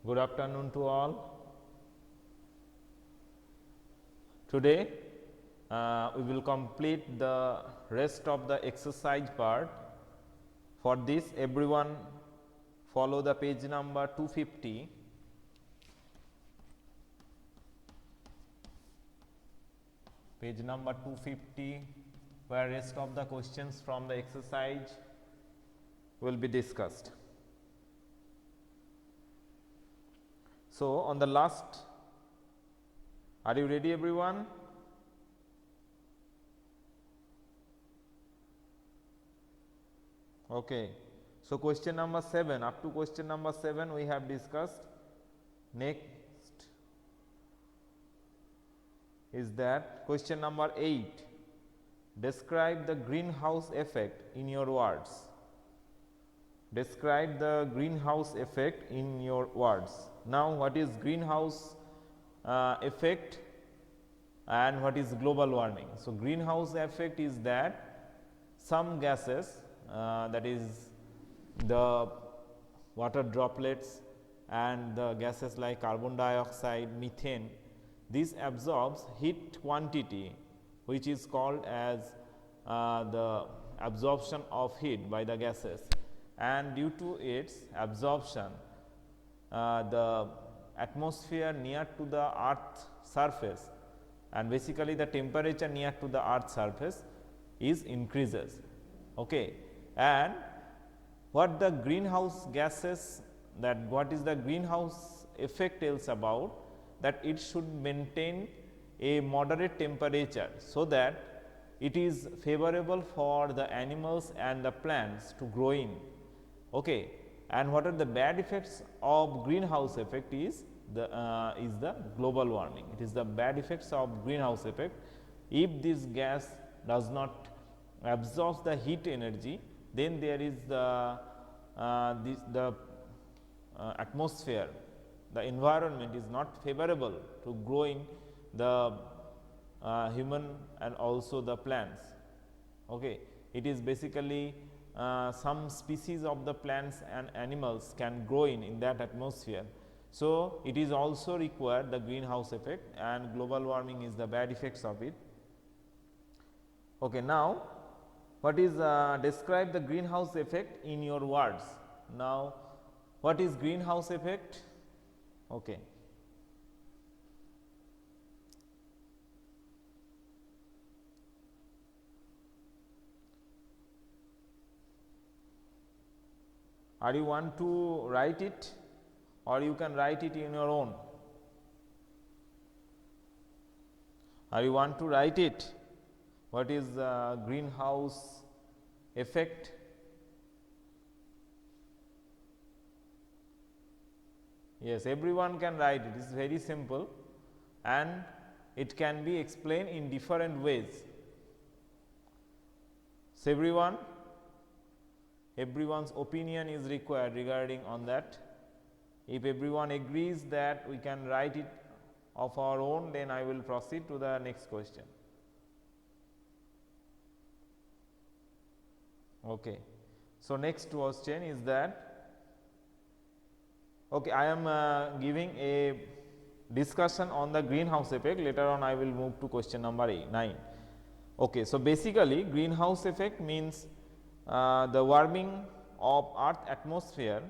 Good afternoon to all. Today we will complete the rest of the exercise part. For this, everyone follow the page number 250. Page number 250, where rest of the questions from the exercise will be discussed. So, on the last, are you ready everyone? Okay. So, question number 7, up to question number 7 we have discussed. Next is that question number 8, describe the greenhouse effect in your words. Describe the greenhouse effect in your words. Now, what is greenhouse effect and what is global warming? So, greenhouse effect is that some gases, that is the water droplets and the gases like carbon dioxide, methane, this absorbs heat quantity, which is called as the absorption of heat by the gases, and due to its absorption the atmosphere near to the earth surface and basically the temperature near to the earth surface is increases. Okay. And what the greenhouse gases, that what is the greenhouse effect tells about, that it should maintain a moderate temperature, so that it is favorable for the animals and the plants to grow in. Okay. And what are the bad effects of greenhouse effect is the global warming. It is the bad effects of greenhouse effect. If this gas does not absorb the heat energy, then there is the atmosphere, the environment is not favorable to growing the human and also the plants. Okay. It is basically some species of the plants and animals can grow in that atmosphere. So, it is also required the greenhouse effect, and global warming is the bad effects of it. Okay. Now, what is describe the greenhouse effect in your words. Now, what is greenhouse effect? Okay. Are you want to write it, or you can write it in your own? Are you want to write it? What is greenhouse effect? Yes, everyone can write it. It is very simple and it can be explained in different ways. So, everyone's opinion is required regarding on that. If everyone agrees that we can write it of our own, then I will proceed to the next question. Okay. So, next question is that, okay, I am giving a discussion on the greenhouse effect. Later on I will move to question number 9. Okay. So, basically greenhouse effect means the warming of earth atmosphere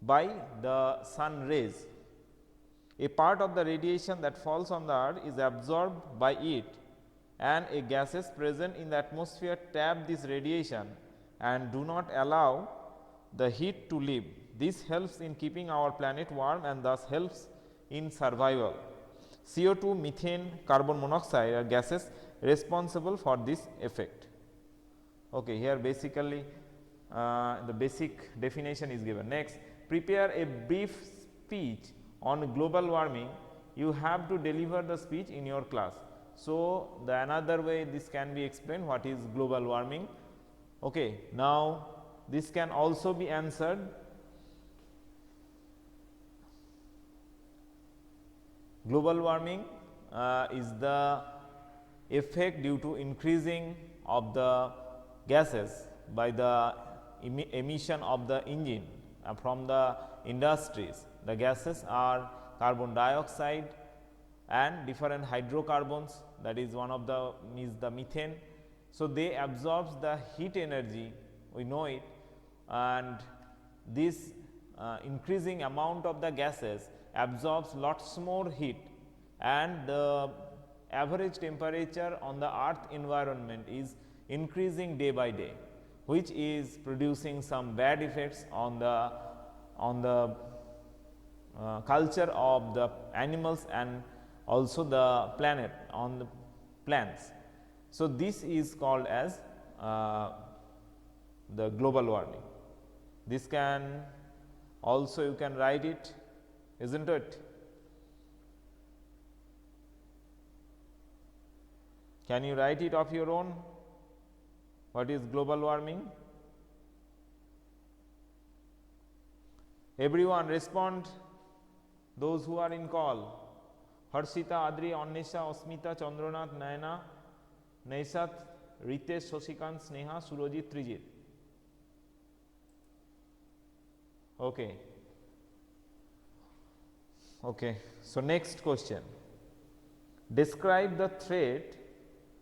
by the sun rays. A part of the radiation that falls on the earth is absorbed by it, and a gases present in the atmosphere tap this radiation and do not allow the heat to leave. This helps in keeping our planet warm and thus helps in survival. CO2, methane, carbon monoxide are gases responsible for this effect. Okay, here basically the basic definition is given. Next, prepare a brief speech on global warming. You have to deliver the speech in your class. So, the another way this can be explained, what is global warming. Okay. Now, this can also be answered. Global warming is the effect due to increasing of the gases by the emission of the engine from the industries. The gases are carbon dioxide and different hydrocarbons, that is one of the is the methane. So, they absorbs the heat energy, we know it, and this increasing amount of the gases absorbs lots more heat, and the average temperature on the earth environment is increasing day by day, which is producing some bad effects on the culture of the animals and also the planet on the plants. So, this is called as the global warming. This can also you can write it, isn't it? Can you write it of your own? What is global warming? Everyone respond, those who are in call. Harshita, Adri, Annesha, Osmita, Chandranath, Nayana, Naisat, Ritesh, Shoshikant, Sneha, Surojit, Trijit. Okay. Okay. So, next question. Describe the threat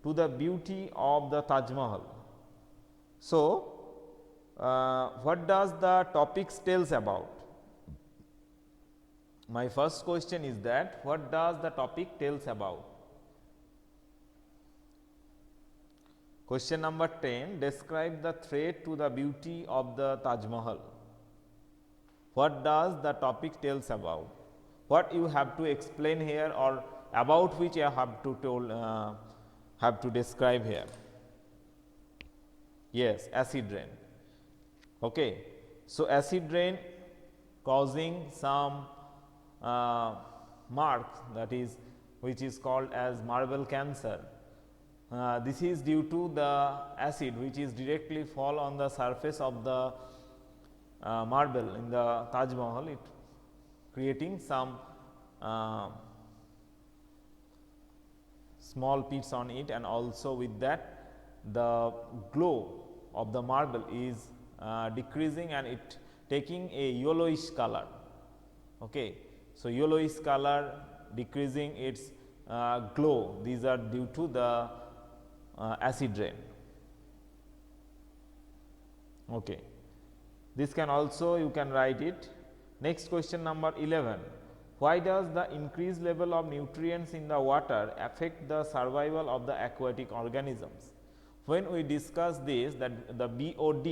to the beauty of the Taj Mahal. So, what does the topics tells about? My first question is that what does the topic tells about? Question number 10, describe the threat to the beauty of the Taj Mahal. What does the topic tells about? What you have to explain here, or about which you have to describe here? Yes, acid rain. Okay. So, acid rain causing some mark, that is which is called as marble cancer. This is due to the acid which is directly fall on the surface of the marble in the Taj Mahal, it creating some small pits on it, and also with that the glow of the marble is decreasing and it taking a yellowish color. Okay. So, yellowish color decreasing its glow, these are due to the acid rain. Okay. This can also you can write it. Next question number 11. Why does the increased level of nutrients in the water affect the survival of the aquatic organisms? When we discuss this, that the BOD,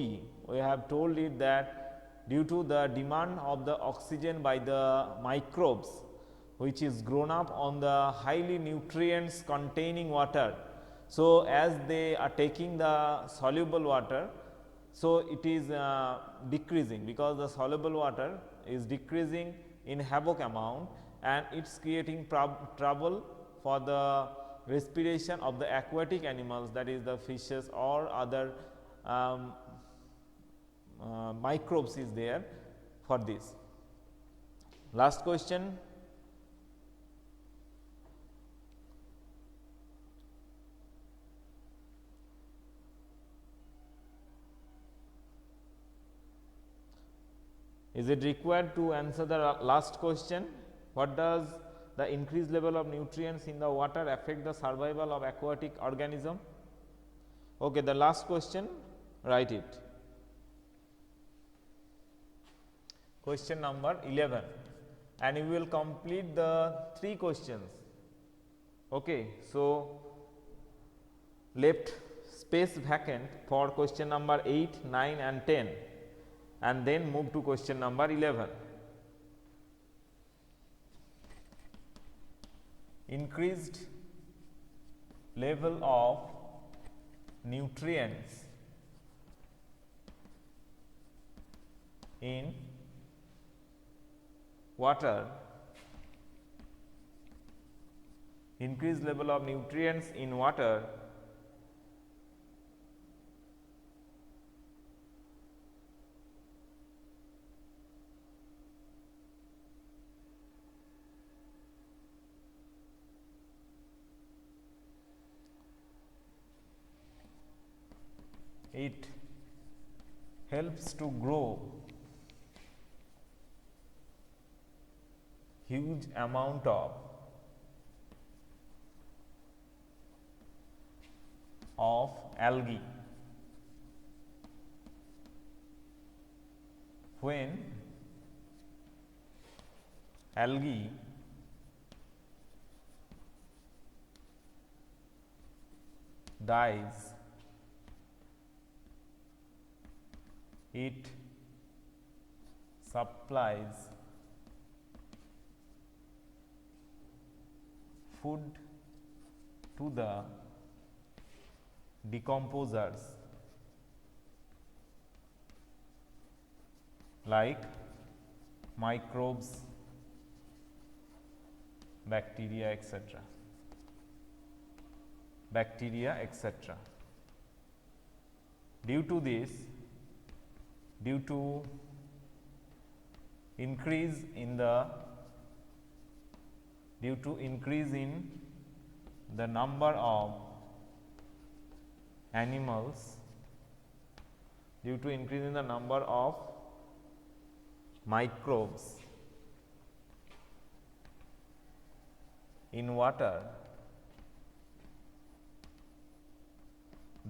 we have told it that due to the demand of the oxygen by the microbes which is grown up on the highly nutrients containing water. So, as they are taking the soluble water, so it is decreasing, because the soluble water is decreasing in havoc amount, and it is creating trouble for the respiration of the aquatic animals, that is the fishes or other microbes is there for this. Last question. Is it required to answer the last question? What does the increased level of nutrients in the water affect the survival of aquatic organism? Okay, the last question, write it. Question number 11, and you will complete the 3 questions. Okay. So, left space vacant for question number 8, 9 and 10, and then move to question number 11. Increased level of nutrients in water, increased level of nutrients in water it helps to grow huge amount of algae. When algae dies, it supplies food to the decomposers like microbes, bacteria, etc. Due to this, due to increase in the number of animals, due to increase in the number of microbes in water,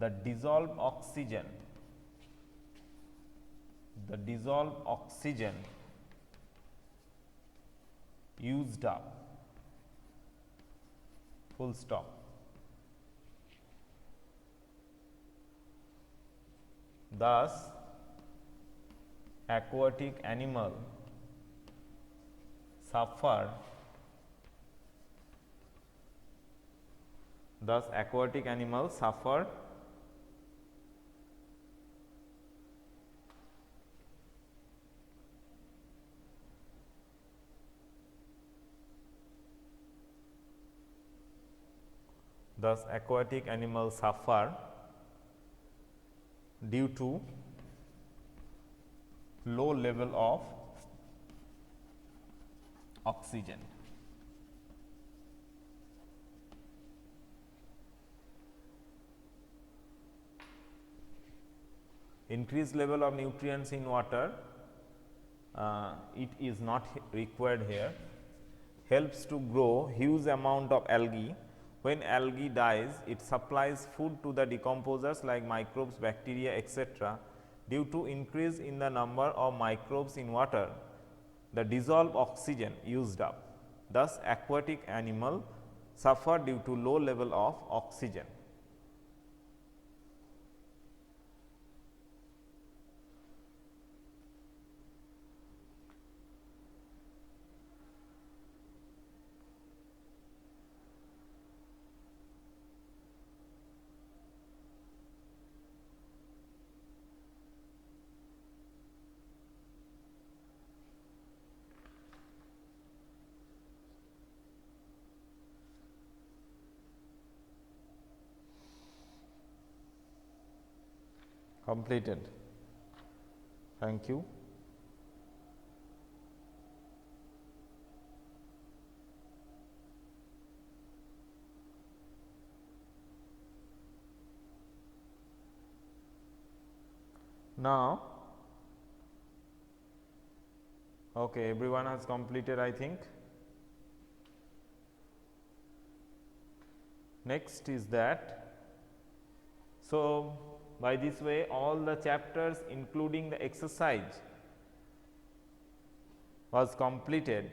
the dissolved oxygen used up, full stop. Thus, aquatic animal suffer due to low level of oxygen. Increased level of nutrients in water, it is not required here, helps to grow huge amount of algae. When algae dies, it supplies food to the decomposers like microbes, bacteria, etc. Due to increase in the number of microbes in water, the dissolved oxygen used up. Thus, aquatic animal suffer due to low level of oxygen. Completed. Thank you. Now, okay, everyone has completed, I think. Next is that, so by this way all the chapters including the exercise was completed.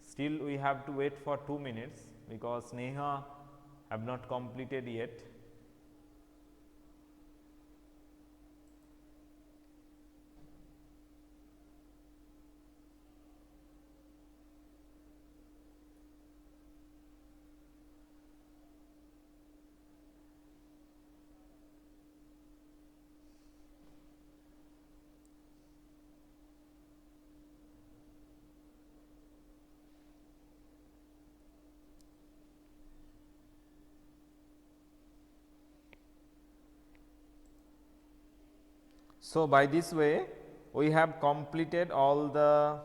Still we have to wait for 2 minutes because Neha have not completed yet. So, by this way we have completed all the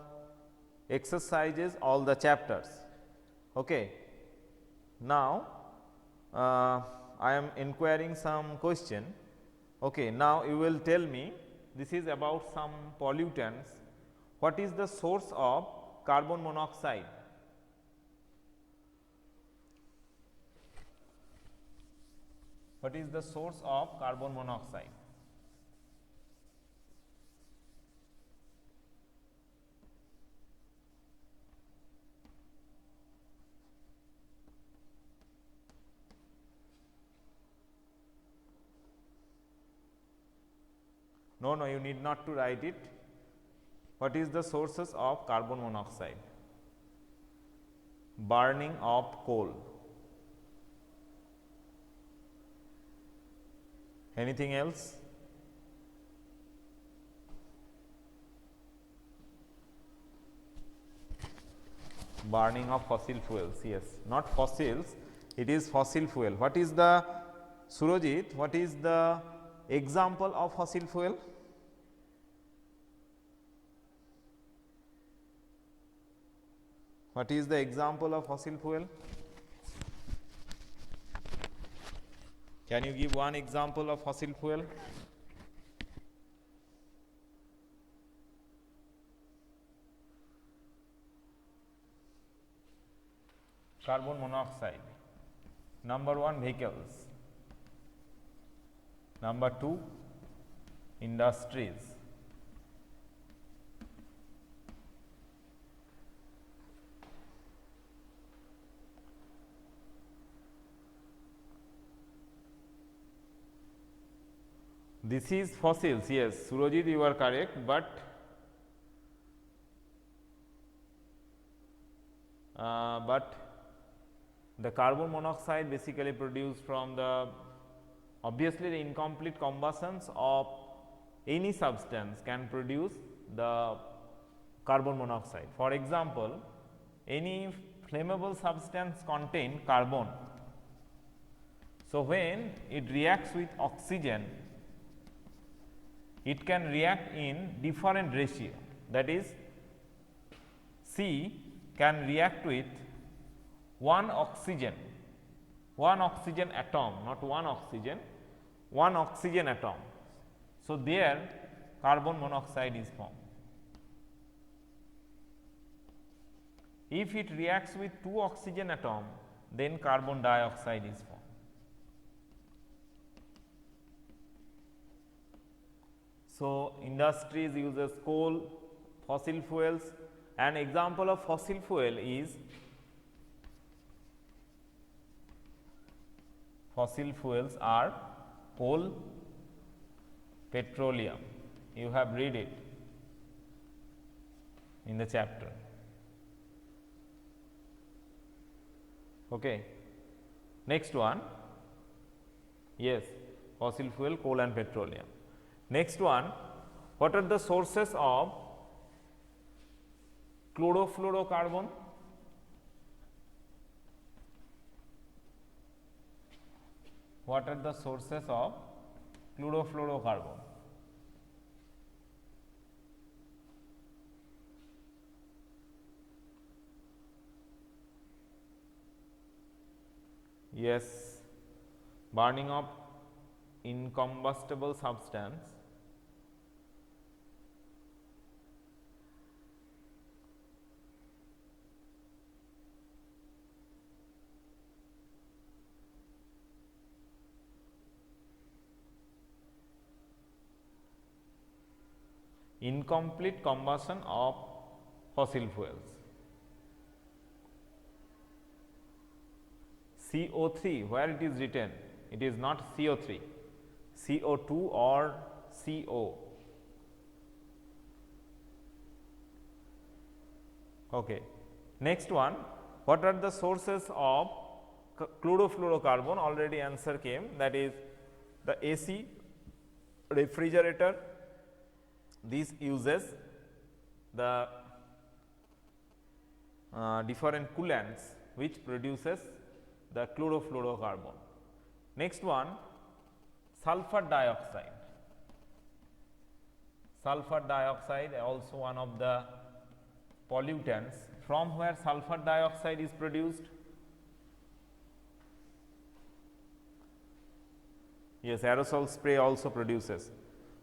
exercises, all the chapters. Okay. Now, I am inquiring some question. Okay. Now, you will tell me this is about some pollutants. What is the source of carbon monoxide? What is the source of carbon monoxide? No, no, you need not to write it. What is the sources of carbon monoxide? Burning of coal. Anything else? Burning of fossil fuels, yes, not fossils, it is fossil fuel. What is the, Surojit, what is the example of fossil fuel? What is the example of fossil fuel? Can you give one example of fossil fuel? Carbon monoxide. Number 1, vehicles. Number 2, industries. This is fossils, yes, Surojit, you are correct, but the carbon monoxide basically produced from the, obviously the incomplete combustions of any substance can produce the carbon monoxide. For example, any flammable substance contain carbon. So, when it reacts with oxygen, it can react in different ratio, that is C can react with one oxygen atom, not one oxygen atom. So, there carbon monoxide is formed. If it reacts with 2 oxygen atom, then carbon dioxide is formed. So, industries uses coal, fossil fuels. An example of fossil fuel is fossil fuels are coal, petroleum. You have read it in the chapter. Okay. Next one, yes, fossil fuel, coal and petroleum. Next one, what are the sources of chlorofluorocarbon? What are the sources of chlorofluorocarbon? Yes, burning of incombustible substance. Incomplete combustion of fossil fuels. CO3, where it is written, it is not CO3, CO2 or CO. Okay. Next one, what are the sources of chlorofluorocarbon? Already answer came, that is the AC refrigerator. This uses the different coolants which produces the chlorofluorocarbon. Next one, sulfur dioxide. Sulfur dioxide also one of the pollutants. From where sulfur dioxide is produced? Yes, aerosol spray also produces.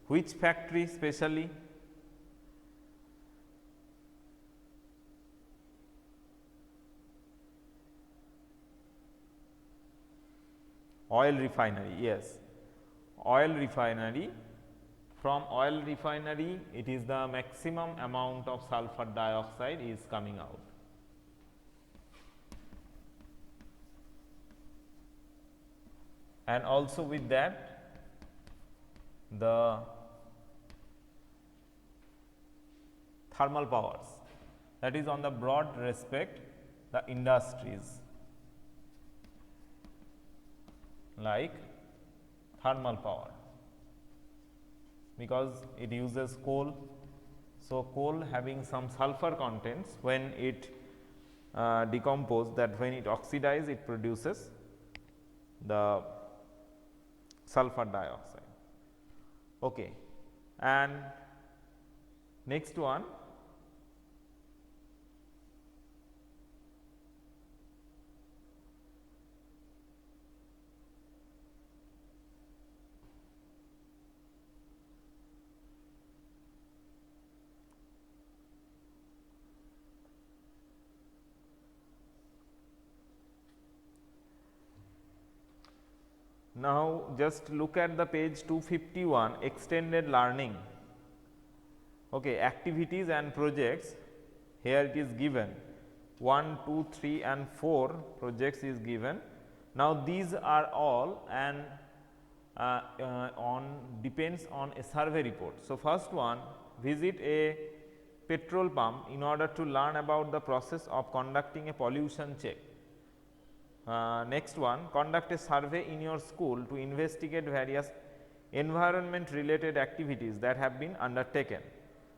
Which factory specially? Oil refinery, yes, oil refinery. From oil refinery, it is the maximum amount of sulfur dioxide is coming out. And also with that, the thermal powers, that is on the broad respect, the industries like thermal power, because it uses coal. So, coal having some sulfur contents, when it decomposes, that when it oxidizes, it produces the sulfur dioxide. Okay. And next one, now just look at the page 251, extended learning. Okay, activities and projects, here it is given 1, 2, 3 and 4 projects is given. Now these are all and depends on a survey report. So first one, visit a petrol pump in order to learn about the process of conducting a pollution check. Next one, conduct a survey in your school to investigate various environment related activities that have been undertaken.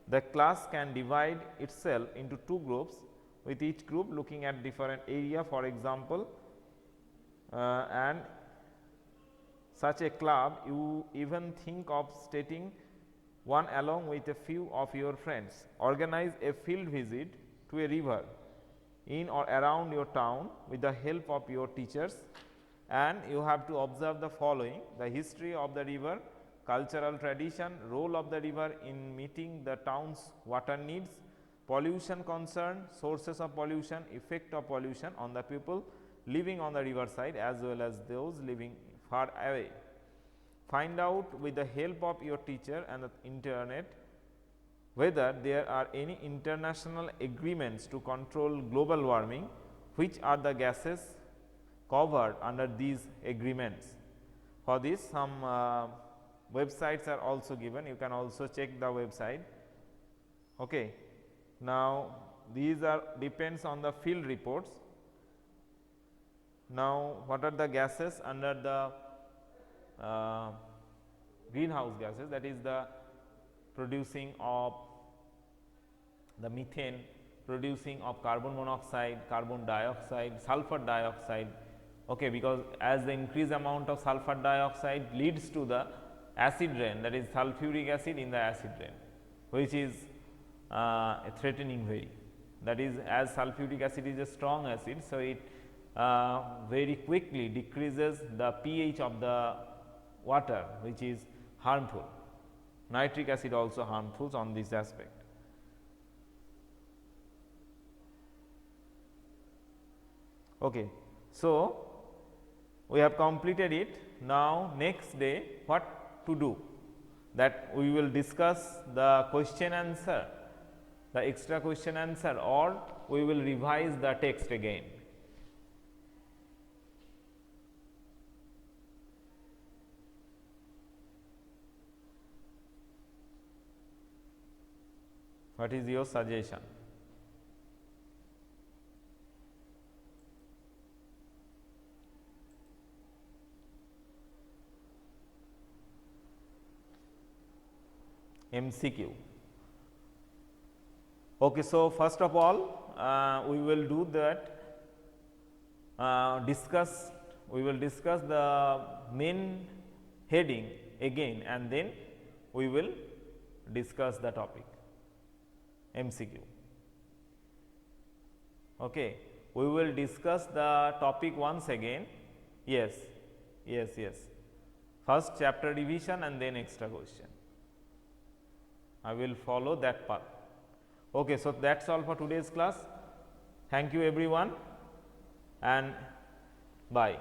The class can divide itself into 2 groups, with each group looking at different area. For example, and such a club, you even think of stating one along with a few of your friends. Organize a field visit to a river in or around your town with the help of your teachers, and you have to observe the following: the history of the river, cultural tradition, role of the river in meeting the town's water needs, pollution concern, sources of pollution, effect of pollution on the people living on the river side as well as those living far away. Find out with the help of your teacher and the internet whether there are any international agreements to control global warming, which are the gases covered under these agreements. For this, some websites are also given, you can also check the website. Okay. Now, these are depends on the field reports. Now, what are the gases under the greenhouse gases, that is the producing of the methane, producing of carbon monoxide, carbon dioxide, sulfur dioxide. Okay, because as the increased amount of sulfur dioxide leads to the acid rain, that is sulfuric acid in the acid rain, which is threatening very. That is, as sulfuric acid is a strong acid, so it very quickly decreases the pH of the water, which is harmful. Nitric acid also harmful on this aspect. Okay. So, we have completed it. Now, next day what to do? That we will discuss the question answer, the extra question answer, or we will revise the text again. What is your suggestion? MCQ. Okay, so first of all, we will do that. We will discuss the main heading again, and then we will discuss the topic. MCQ. Okay, we will discuss the topic once again. Yes, yes, yes. First chapter revision and then extra question. I will follow that path. Okay, so that's all for today's class. Thank you everyone and bye.